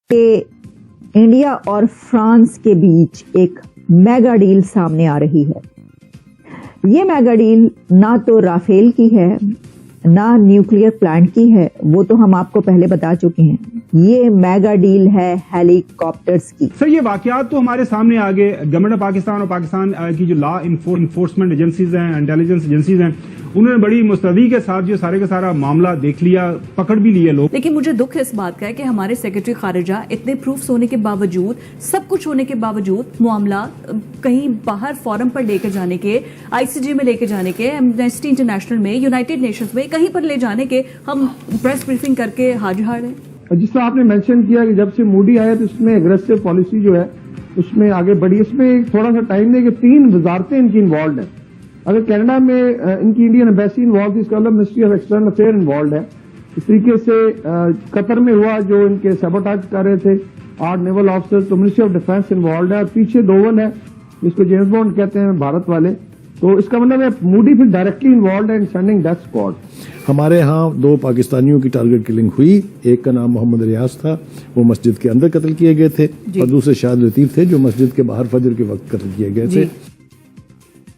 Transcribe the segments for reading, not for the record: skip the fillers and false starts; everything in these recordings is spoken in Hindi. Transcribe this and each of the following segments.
कि इंडिया और फ्रांस के बीच एक मेगा डील सामने आ रही है। ये मेगा डील ना तो राफेल की है ना न्यूक्लियर प्लांट की है, वो तो हम आपको पहले बता चुके हैं। ये मेगा डील है हेलीकॉप्टर्स की। सर, ये वाकयात तो हमारे सामने आ गए। गवर्नमेंट ऑफ पाकिस्तान और पाकिस्तान की जो लॉ इन्फोर्समेंट एजेंसीज हैं, इंटेलिजेंस एजेंसीज हैं, उन्होंने बड़ी मुस्तैदी के साथ जो सारे का सारा मामला देख लिया, पकड़ भी लिए लोग। लेकिन मुझे दुख इस बात का है कि हमारे सेक्रेटरी खारिजा इतने प्रूफ्स होने के बावजूद, सब कुछ होने के बावजूद, मामला कहीं बाहर फोरम पर लेकर जाने के, आईसीजे में लेकर जाने के, एमनेस्टी इंटरनेशनल में, यूनाइटेड नेशंस में, कहीं पर ले जाने के हम प्रेस ब्रीफिंग करके हार हैं। जिस तरह आपने मेंशन किया कि जब से मोदी आया तो इसमें एग्रेसिव पॉलिसी जो है उसमें आगे बढ़ी। इसमें थोड़ा सा टाइम दे कि 3 वजारतें इनकी इन्वॉल्व हैं। अगर कनाडा में इनकी इंडियन एम्बेसी इन्वॉल्व थी, इसका मतलब ministry of external affair involve है। इस तरीके से कतर में हुआ जो इनके सबोटाज कर रहे थे 8 नेवल ऑफिसर्स, तो मिनिस्ट्री ऑफ डिफेंस इन्वॉल्व है। और पीछे डोवल है जिसको जेम्स बॉन्ड कहते हैं भारत वाले, तो इसका मतलब है मोदी फिर डायरेक्टली इन्वॉल्व है इन सेंडिंग डेथ स्क्वाड। हमारे यहाँ 2 पाकिस्तानियों की टारगेट किलिंग हुई। एक का नाम मोहम्मद रियाज था, वो मस्जिद के अंदर कत्ल किए गए थे, और दूसरे शाहिद लतीफ थे जो मस्जिद के बाहर फजर के वक्त कत्ल किए गए थे।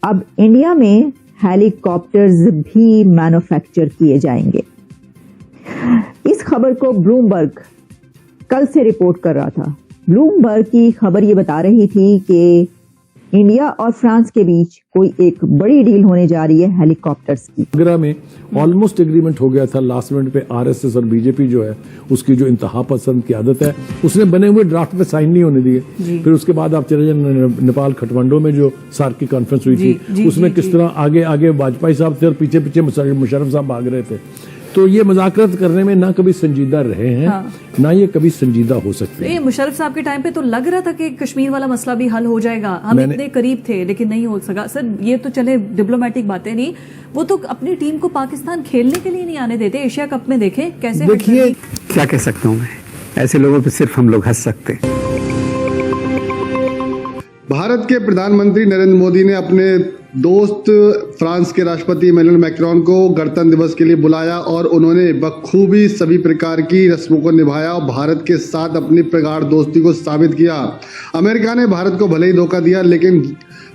अब इंडिया में हेलीकॉप्टर्स भी मैन्युफैक्चर किए जाएंगे। इस खबर को ब्लूमबर्ग कल से रिपोर्ट कर रहा था। ब्लूमबर्ग की खबर ये बता रही थी कि इंडिया और फ्रांस के बीच कोई एक बड़ी डील होने जा रही है हेलीकॉप्टर्स की। आगरा में ऑलमोस्ट एग्रीमेंट हो गया था। लास्ट मिनट पे आरएसएस और बीजेपी जो है उसकी जो इंतहा पसंद की आदत है, उसने बने हुए ड्राफ्ट पे साइन नहीं होने दिए। फिर उसके बाद आप चले जाए नेपाल खटमंडो में जो सार्क की कॉन्फ्रेंस हुई थी, उसमें किस तरह आगे आगे वाजपेयी साहब थे और पीछे पीछे मुशर्रफ साहब भाग रहे थे। तो ये मुज़ाकरत करने में ना कभी संजीदा रहे हैं, ना ये कभी संजीदा हो सकते हैं। मुशर्रफ साहब के टाइम पे तो लग रहा था कि कश्मीर वाला मसला भी हल हो जाएगा, हम इतने करीब थे, लेकिन नहीं हो सका। सर, ये तो चले डिप्लोमेटिक बातें नहीं, वो तो अपनी टीम को पाकिस्तान खेलने के लिए नहीं आने देते। एशिया कप में देखें कैसे। देखिए, क्या कह सकता हूँ मैं, ऐसे लोगों पे सिर्फ हम लोग हंस सकते हैं। भारत के प्रधानमंत्री नरेंद्र मोदी ने अपने दोस्त फ्रांस के राष्ट्रपति इमैनुअल मैक्रोन को गणतंत्र दिवस के लिए बुलाया और उन्होंने बखूबी सभी प्रकार की रस्मों को निभाया और भारत के साथ अपनी प्रगाढ़ दोस्ती को साबित किया। अमेरिका ने भारत को भले ही धोखा दिया, लेकिन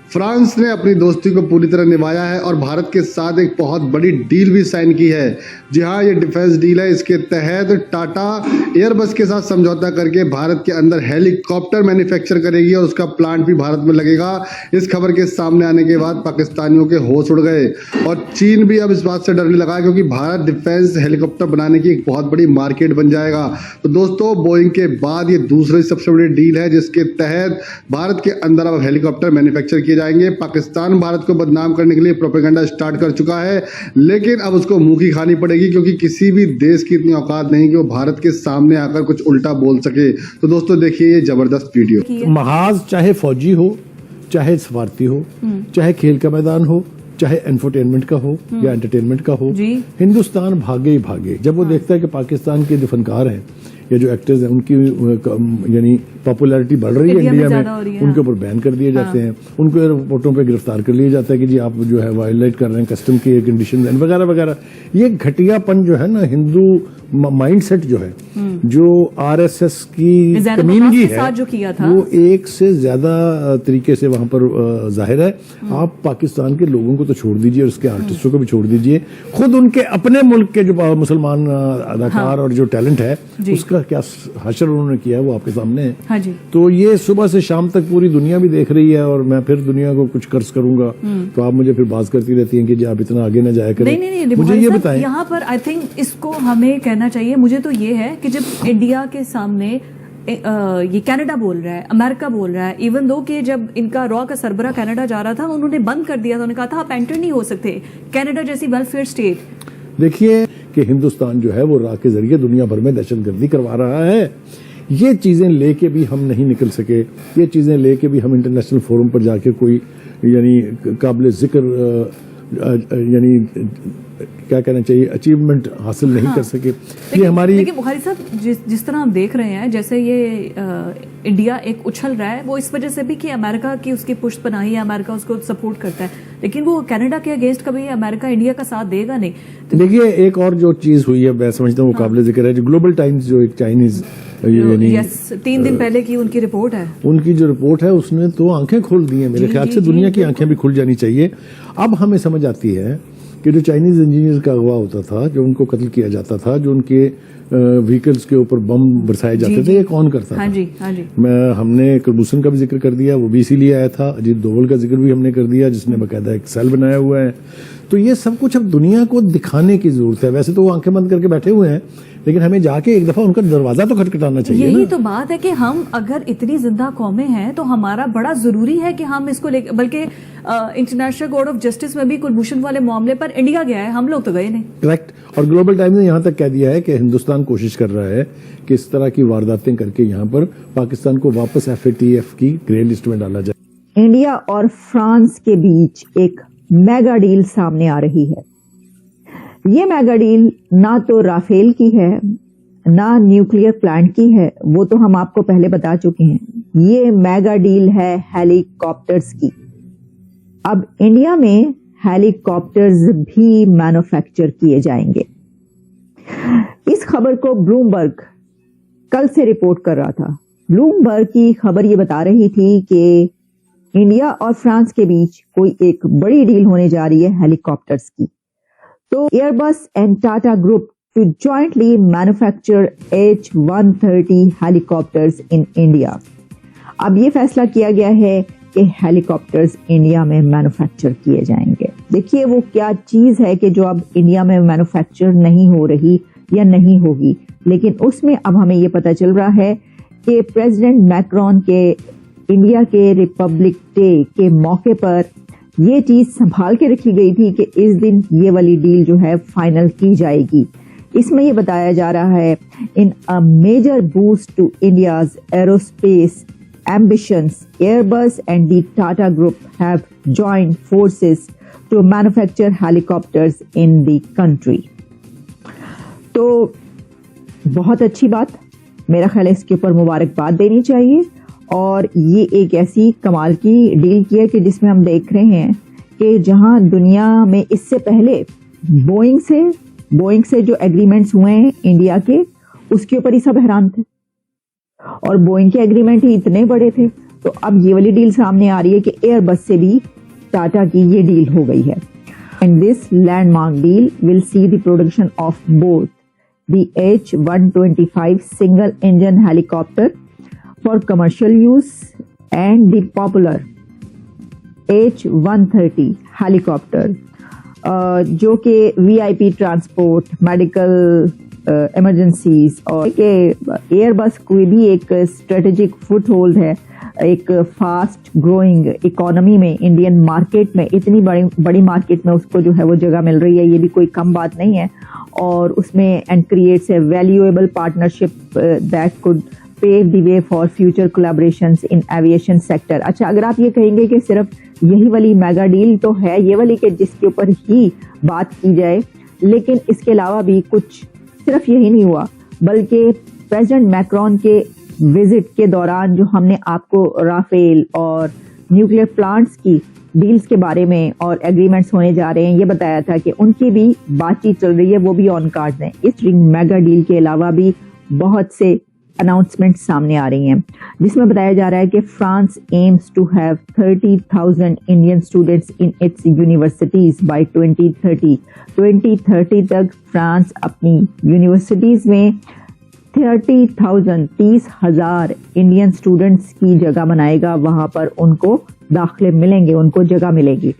फ्रांस ने अपनी दोस्ती को पूरी तरह निभाया है और भारत के साथ एक बहुत बड़ी डील भी साइन की है। जी हाँ, ये डिफेंस डील है। इसके तहत टाटा एयरबस के साथ समझौता करके भारत के अंदर हेलीकॉप्टर मैन्युफैक्चर करेगी और उसका प्लांट भी भारत में लगेगा। इस खबर के सामने आने के बाद पाकिस्तानियों के होश उड़ गए और चीन भी अब इस बात से डरने लगा क्योंकि भारत डिफेंस हेलीकॉप्टर बनाने की एक बहुत बड़ी मार्केट बन जाएगा। तो दोस्तों, बोइंग के बाद ये दूसरी सबसे बड़ी डील है जिसके तहत भारत के अंदर अब हेलीकॉप्टर मैन्युफैक्चर किए जाएंगे। पाकिस्तान भारत को बदनाम करने के लिए प्रोपेगेंडा स्टार्ट कर चुका है, लेकिन अब उसको मुंह की खानी पड़ेगी क्योंकि किसी भी देश की इतनी औकात नहीं कि वो भारत के सामने आकर कुछ उल्टा बोल सके। तो दोस्तों, देखिए ये जबरदस्त वीडियो। महाज चाहे फौजी हो, चाहे सफारती हो, चाहे खेल का मैदान हो, चाहे एंटरटेनमेंट का हो या एंटरटेनमेंट का हो, हिंदुस्तान भागे ही भागे जब वो देखता है कि पाकिस्तान के जो फनकार हैं या जो एक्टर्स हैं उनकी यानी पॉपुलैरिटी बढ़ रही है इंडिया में, उनके ऊपर बैन कर दिए जाते हैं, उनको एयरपोर्टों पे गिरफ्तार कर लिया जाता है कि जी आप जो है वायलेट कर रहे हैं कस्टम के कंडीशन वगैरह वगैरह। ये घटियापन जो है ना, हिंदू माइंडसेट जो है, जो आरएसएस की कमीनगी है, जो किया था, वो एक से ज्यादा तरीके से वहां पर जाहिर है। आप पाकिस्तान के लोगों को तो छोड़ दीजिए और उसके आर्टिस्टों को भी छोड़ दीजिए, खुद उनके अपने मुल्क के जो मुसलमान अदाकार और जो टैलेंट है उसका क्या हशर उन्होंने किया है वो आपके सामने है। हाँ जी। तो ये सुबह से शाम तक पूरी दुनिया भी देख रही है और मैं फिर दुनिया को कुछ कर्ज करूंगा तो आप मुझे फिर बात करती रहती हैं कि जी आप इतना आगे ना जाया करें। नहीं, मुझे ये बताएं, यहाँ पर आई थिंक इसको हमें कहना चाहिए। मुझे तो ये है कि जब इंडिया के सामने ये कनाडा बोल रहा है, अमेरिका बोल रहा है, इवन दो कि जब इनका रॉ का सरबरा कनाडा जा रहा था उन्होंने बंद कर दिया था, उन्होंने कहा था आप एंटर नहीं हो सकते, कनाडा जैसी वेलफेयर स्टेट। देखिए कि हिंदुस्तान जो है वो राह के जरिए दुनिया भर में दहशतगर्दी करवा रहा है। ये चीजें लेके भी हम नहीं निकल सके, ये चीजें लेके भी हम इंटरनेशनल फोरम पर जाके कोई यानी काबिल जिक्र यानी क्या कहना चाहिए अचीवमेंट हासिल नहीं कर सके। ये हमारी, लेकिन बुखारी साहब जिस तरह हम देख रहे हैं, जैसे ये इंडिया एक उछल रहा है, वो इस वजह से भी कि अमेरिका की उसकी पुष्ट पनाही है, अमेरिका उसको सपोर्ट करता है, लेकिन वो कनाडा के अगेंस्ट कभी अमेरिका इंडिया का साथ देगा नहीं। तो देखिए एक और जो चीज हुई है मैं समझता हूँ वो काबिल जिक्र है, जो ग्लोबल टाइम्स जो एक चाइनीज यस 3 दिन पहले की उनकी रिपोर्ट है। उनकी जो रिपोर्ट है उसने तो आंखें खोल दी हैं मेरे ख्याल से। दुनिया की आंखें भी खुल जानी चाहिए। अब हमें समझ आती है कि जो चाइनीज इंजीनियर का अगवा होता था, जो उनको कत्ल किया जाता था, जो उनके व्हीकल्स के ऊपर बम बरसाए जाते थे, ये कौन करता था? हाँ जी, हाँ जी। हमने कुलभूषण का भी जिक्र कर दिया, वो भी इसीलिए आया था। अजीत डोभाल का जिक्र भी हमने कर दिया, जिसने बाकायदा एक सेल बनाया हुआ है। तो ये सब कुछ अब दुनिया को दिखाने की जरूरत है। वैसे तो वो आंखें बंद करके बैठे हुए हैं, लेकिन हमें जाके एक दफा उनका दरवाजा तो खटखटाना चाहिए। यही तो बात है कि हम अगर इतनी जिंदा कौमें हैं तो हमारा बड़ा जरूरी है कि हम इसको लेकर, बल्कि इंटरनेशनल कोर्ट ऑफ जस्टिस में भी कुलभूषण वाले मामले पर इंडिया गया है, हम लोग तो गए नहीं। करेक्ट। और ग्लोबल टाइम्स ने यहां तक कह दिया है कि हिंदुस्तान कोशिश कर रहा है कि इस तरह की वारदातें करके यहां पर पाकिस्तान को वापस FATF की ग्रे लिस्ट में डाला जाए। इंडिया और फ्रांस के बीच एक मेगा डील सामने आ रही है। ये मेगा डील ना तो राफेल की है, ना न्यूक्लियर प्लांट की है, वो तो हम आपको पहले बता चुके हैं। ये मेगा डील है हेलीकॉप्टर्स की। अब इंडिया में हेलीकॉप्टर्स भी मैन्युफैक्चर किए जाएंगे। इस खबर को ब्लूमबर्ग कल से रिपोर्ट कर रहा था। ब्लूमबर्ग की खबर ये बता रही थी कि इंडिया और फ्रांस के बीच कोई एक बड़ी डील होने जा रही है हेलीकॉप्टर्स की। तो Airbus and Tata group to jointly manufacture H-130 helicopters in India. अब ये फैसला किया गया है कि हेलीकॉप्टर्स इंडिया में मैन्युफैक्चर किए जाएंगे। देखिए वो क्या चीज है कि जो अब इंडिया में मैन्युफैक्चर नहीं हो रही या नहीं होगी, लेकिन उसमें अब हमें ये पता चल रहा है कि प्रेसिडेंट मैक्रोन के इंडिया के रिपब्लिक डे के मौके पर ये चीज संभाल के रखी गई थी कि इस दिन ये वाली डील जो है फाइनल की जाएगी। इसमें ये बताया जा रहा है in a major boost to India's aerospace ambitions, Airbus and the Tata Group have joined forces to manufacture helicopters in the country. तो बहुत अच्छी बात, मेरा ख्याल है इसके ऊपर मुबारकबाद देनी चाहिए। और ये एक ऐसी कमाल की डील की है कि जिसमें हम देख रहे हैं कि जहां दुनिया में इससे पहले बोइंग से जो एग्रीमेंट्स हुए हैं इंडिया के, उसके ऊपर ही सब हैरान थे और बोइंग के एग्रीमेंट ही इतने बड़े थे। तो अब ये वाली डील सामने आ रही है कि एयरबस से भी टाटा की ये डील हो गई है। And this landmark deal will see the production of both the H-125 single engine helicopter for commercial use and the popular H-130 helicopter, जो कि VIP ट्रांसपोर्ट, मेडिकल इमरजेंसीज और के एयरबस कोई भी एक स्ट्रेटेजिक फुट होल्ड है एक फास्ट ग्रोइंग इकोनॉमी में, इंडियन मार्केट में, इतनी बड़ी मार्केट में उसको जो है वो जगह मिल रही है, ये भी कोई कम बात नहीं है। और उसमें and creates a valuable partnership that could pave the way for future collaborations in aviation sector. अच्छा, अगर आप ये कहेंगे कि सिर्फ यही वाली मेगा डील तो है ये वाली कि जिसके ऊपर ही बात की जाए, लेकिन इसके अलावा भी कुछ सिर्फ यही नहीं हुआ, बल्कि प्रेसिडेंट मैक्रोन के विजिट के दौरान जो हमने आपको राफेल और न्यूक्लियर प्लांट्स की डील्स के बारे में और एग्रीमेंट्स होने जा रहे हैं ये बताया था कि उनकी भी बातचीत चल रही है, वो भी ऑन कार्ड्स हैं। इस मेगा डील के अलावा भी बहुत से अनाउंसमेंट सामने आ रही हैं, जिसमें बताया जा रहा है कि France aims to have 30,000 Indian students in its universities by 2030। 2030 तक फ्रांस अपनी यूनिवर्सिटीज में 30,000 इंडियन स्टूडेंट्स की जगह बनाएगा, वहां पर उनको दाखिले मिलेंगे, उनको जगह मिलेगी।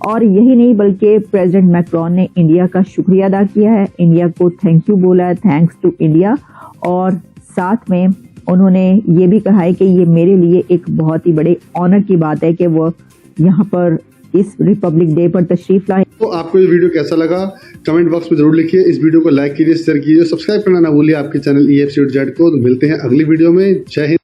और यही नहीं बल्कि प्रेसिडेंट मैक्रोन ने इंडिया का शुक्रिया अदा किया है, इंडिया को थैंक यू बोला है, थैंक्स टू इंडिया। और साथ में उन्होंने ये भी कहा है कि ये मेरे लिए एक बहुत ही बड़े ऑनर की बात है कि वो यहाँ पर इस रिपब्लिक डे पर तशरीफ लाए। तो आपको ये वीडियो कैसा लगा कमेंट बॉक्स में जरूर लिखिए। इस वीडियो को लाइक कीजिए, शेयर कीजिए, सब्सक्राइब करना ना भूलिए आपके चैनल EFC.Z को। तो मिलते हैं अगली वीडियो में। जय हिंद।